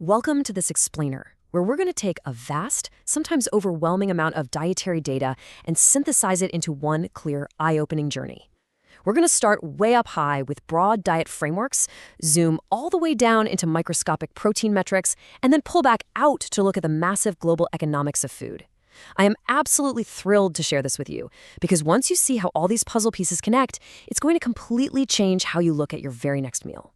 Welcome to this explainer, where we're going to take a vast, sometimes overwhelming amount of dietary data and synthesize it into one clear, eye-opening journey. We're going to start way up high with broad diet frameworks, zoom all the way down into microscopic protein metrics, and then pull back out to look at the massive global economics of food. I am absolutely thrilled to share this with you, because once you see how all these puzzle pieces connect, it's going to completely change how you look at your very next meal.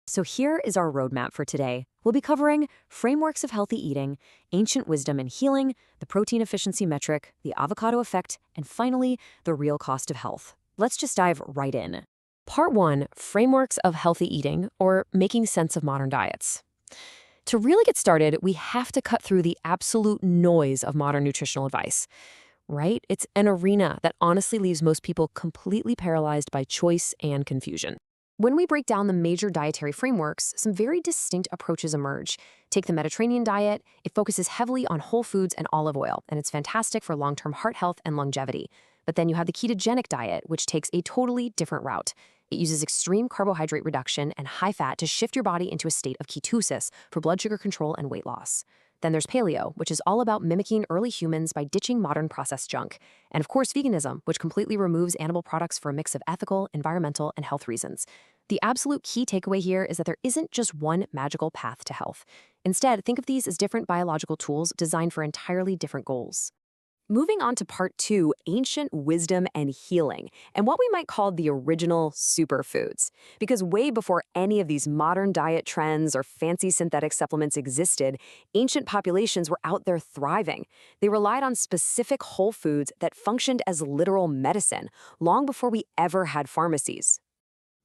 So here is our roadmap for today. We'll be covering frameworks of healthy eating, ancient wisdom and healing, the protein efficiency metric, the avocado effect, and finally, the real cost of health. Let's just dive right in. Part 1, frameworks of healthy eating, or making sense of modern diets. To really get started, we have to cut through the absolute noise of modern nutritional advice, right? It's an arena that honestly leaves most people completely paralyzed by choice and confusion. When we break down the major dietary frameworks, some very distinct approaches emerge. Take the Mediterranean diet. It focuses heavily on whole foods and olive oil, and it's fantastic for long-term heart health and longevity. But then you have the ketogenic diet, which takes a totally different route. It uses extreme carbohydrate reduction and high fat to shift your body into a state of ketosis for blood sugar control and weight loss. Then there's paleo, which is all about mimicking early humans by ditching modern processed junk. And of course, veganism, which completely removes animal products for a mix of ethical, environmental, and health reasons. The absolute key takeaway here is that there isn't just one magical path to health. Instead, think of these as different biological tools designed for entirely different goals. Moving on to part 2, ancient wisdom and healing, and what we might call the original superfoods. Because way before any of these modern diet trends or fancy synthetic supplements existed, ancient populations were out there thriving. They relied on specific whole foods that functioned as literal medicine, long before we ever had pharmacies.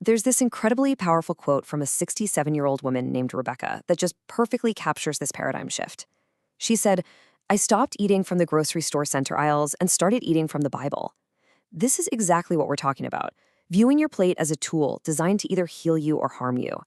There's this incredibly powerful quote from a 67-year-old woman named Rebecca that just perfectly captures this paradigm shift. She said, "I stopped eating from the grocery store center aisles and started eating from the Bible." This is exactly what we're talking about, viewing your plate as a tool designed to either heal you or harm you.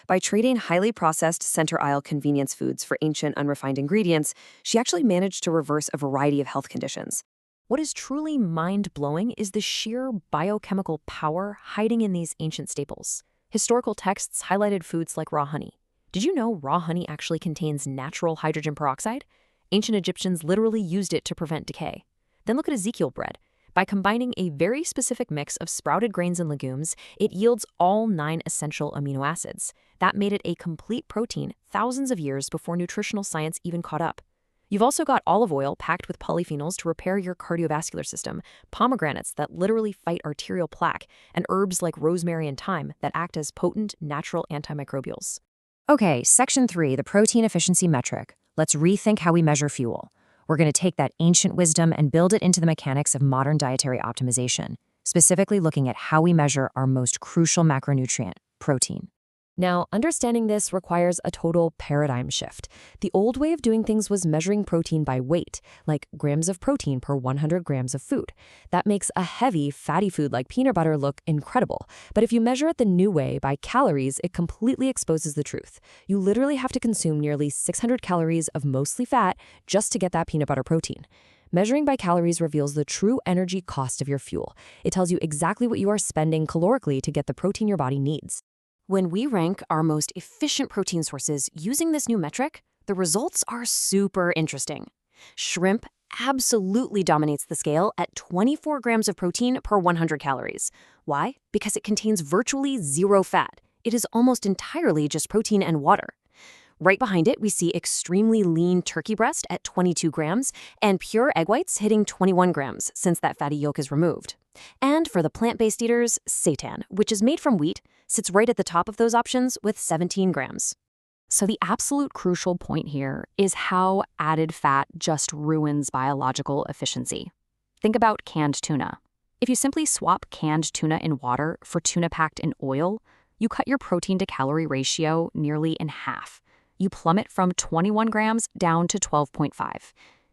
By trading highly processed center aisle convenience foods for ancient unrefined ingredients, she actually managed to reverse a variety of health conditions. What is truly mind-blowing is the sheer biochemical power hiding in these ancient staples. Historical texts highlighted foods like raw honey. Did you know raw honey actually contains natural hydrogen peroxide? Ancient Egyptians literally used it to prevent decay. Then look at Ezekiel bread. By combining a very specific mix of sprouted grains and legumes, it yields all 9 essential amino acids. That made it a complete protein thousands of years before nutritional science even caught up. You've also got olive oil packed with polyphenols to repair your cardiovascular system, pomegranates that literally fight arterial plaque, and herbs like rosemary and thyme that act as potent natural antimicrobials. Okay, section 3, the protein efficiency metric. Let's rethink how we measure fuel. We're going to take that ancient wisdom and build it into the mechanics of modern dietary optimization, specifically looking at how we measure our most crucial macronutrient, protein. Now, understanding this requires a total paradigm shift. The old way of doing things was measuring protein by weight, like grams of protein per 100 grams of food. That makes a heavy, fatty food like peanut butter look incredible. But if you measure it the new way, by calories, it completely exposes the truth. You literally have to consume nearly 600 calories of mostly fat just to get that peanut butter protein. Measuring by calories reveals the true energy cost of your fuel. It tells you exactly what you are spending calorically to get the protein your body needs. When we rank our most efficient protein sources using this new metric, the results are super interesting. Shrimp absolutely dominates the scale at 24 grams of protein per 100 calories. Why? Because it contains virtually zero fat. It is almost entirely just protein and water. Right behind it, we see extremely lean turkey breast at 22 grams and pure egg whites hitting 21 grams since that fatty yolk is removed. And for the plant-based eaters, seitan, which is made from wheat, sits right at the top of those options with 17 grams. So the absolute crucial point here is how added fat just ruins biological efficiency. Think about canned tuna. If you simply swap canned tuna in water for tuna packed in oil, you cut your protein to calorie ratio nearly in half. You plummet from 21 grams down to 12.5.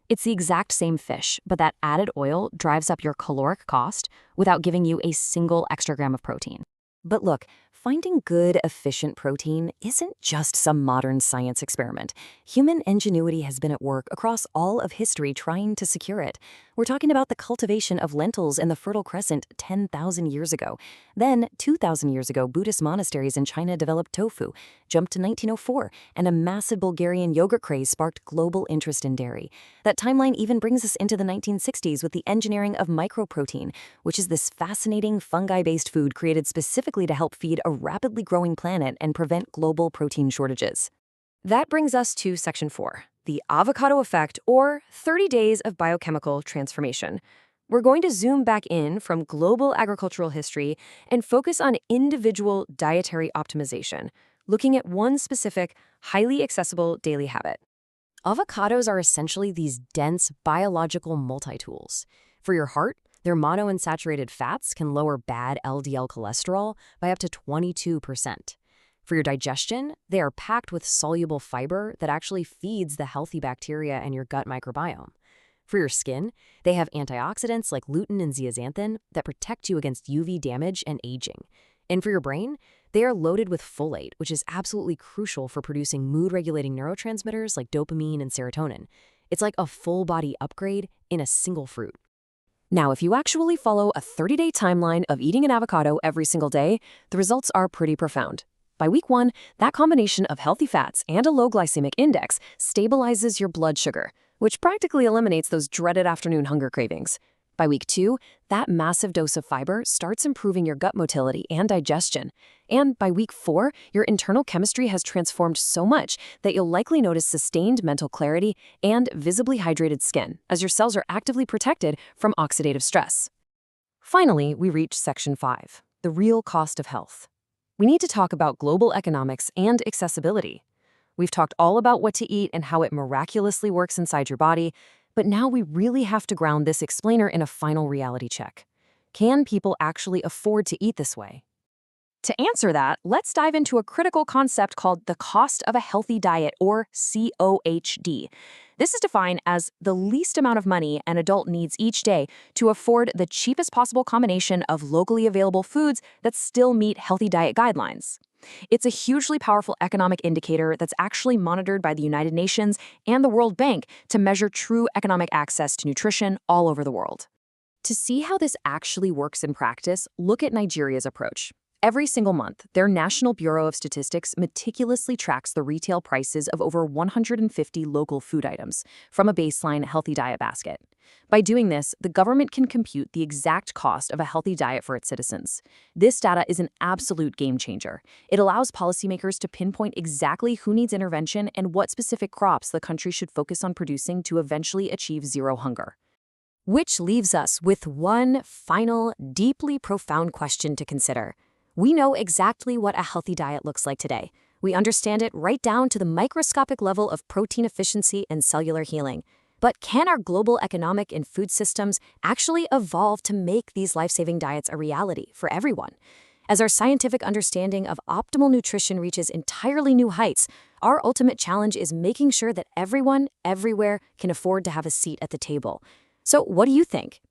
It's the exact same fish, but that added oil drives up your caloric cost without giving you a single extra gram of protein. But look, Finding good, efficient protein isn't just some modern science experiment. Human ingenuity has been at work across all of history trying to secure it. We're talking about the cultivation of lentils in the Fertile Crescent 10,000 years ago. Then, 2,000 years ago, Buddhist monasteries in China developed tofu. Jumped to 1904, and a massive Bulgarian yogurt craze sparked global interest in dairy. That timeline even brings us into the 1960s with the engineering of microprotein, which is this fascinating fungi-based food created specifically to help feed a rapidly growing planet and prevent global protein shortages. That brings us to Section 4, the avocado effect, or 30 days of biochemical transformation. We're going to zoom back in from global agricultural history and focus on individual dietary optimization, looking at one specific, highly accessible daily habit. Avocados are essentially these dense biological multi-tools. For your heart, their monounsaturated fats can lower bad LDL cholesterol by up to 22%. For your digestion, they are packed with soluble fiber that actually feeds the healthy bacteria and your gut microbiome. For your skin, they have antioxidants like lutein and zeaxanthin that protect you against UV damage and aging. And for your brain, they are loaded with folate, which is absolutely crucial for producing mood-regulating neurotransmitters like dopamine and serotonin. It's like a full-body upgrade in a single fruit. Now, if you actually follow a 30-day timeline of eating an avocado every single day, the results are pretty profound. By week 1, that combination of healthy fats and a low glycemic index stabilizes your blood sugar, which practically eliminates those dreaded afternoon hunger cravings. By week 2, that massive dose of fiber starts improving your gut motility and digestion. And by week 4, your internal chemistry has transformed so much that you'll likely notice sustained mental clarity and visibly hydrated skin, as your cells are actively protected from oxidative stress. Finally, we reach Section 5, the real cost of health. We need to talk about global economics and accessibility. We've talked all about what to eat and how it miraculously works inside your body, but now we really have to ground this explainer in a final reality check. Can people actually afford to eat this way? To answer that, let's dive into a critical concept called the cost of a healthy diet, or COHD. This is defined as the least amount of money an adult needs each day to afford the cheapest possible combination of locally available foods that still meet healthy diet guidelines. It's a hugely powerful economic indicator that's actually monitored by the United Nations and the World Bank to measure true economic access to nutrition all over the world. To see how this actually works in practice, look at Nigeria's approach. Every single month, their National Bureau of Statistics meticulously tracks the retail prices of over 150 local food items from a baseline healthy diet basket. By doing this, the government can compute the exact cost of a healthy diet for its citizens. This data is an absolute game changer. It allows policymakers to pinpoint exactly who needs intervention and what specific crops the country should focus on producing to eventually achieve zero hunger. Which leaves us with one final, deeply profound question to consider. We know exactly what a healthy diet looks like today. We understand it right down to the microscopic level of protein efficiency and cellular healing. But can our global economic and food systems actually evolve to make these life-saving diets a reality for everyone? As our scientific understanding of optimal nutrition reaches entirely new heights, our ultimate challenge is making sure that everyone, everywhere, can afford to have a seat at the table. So what do you think?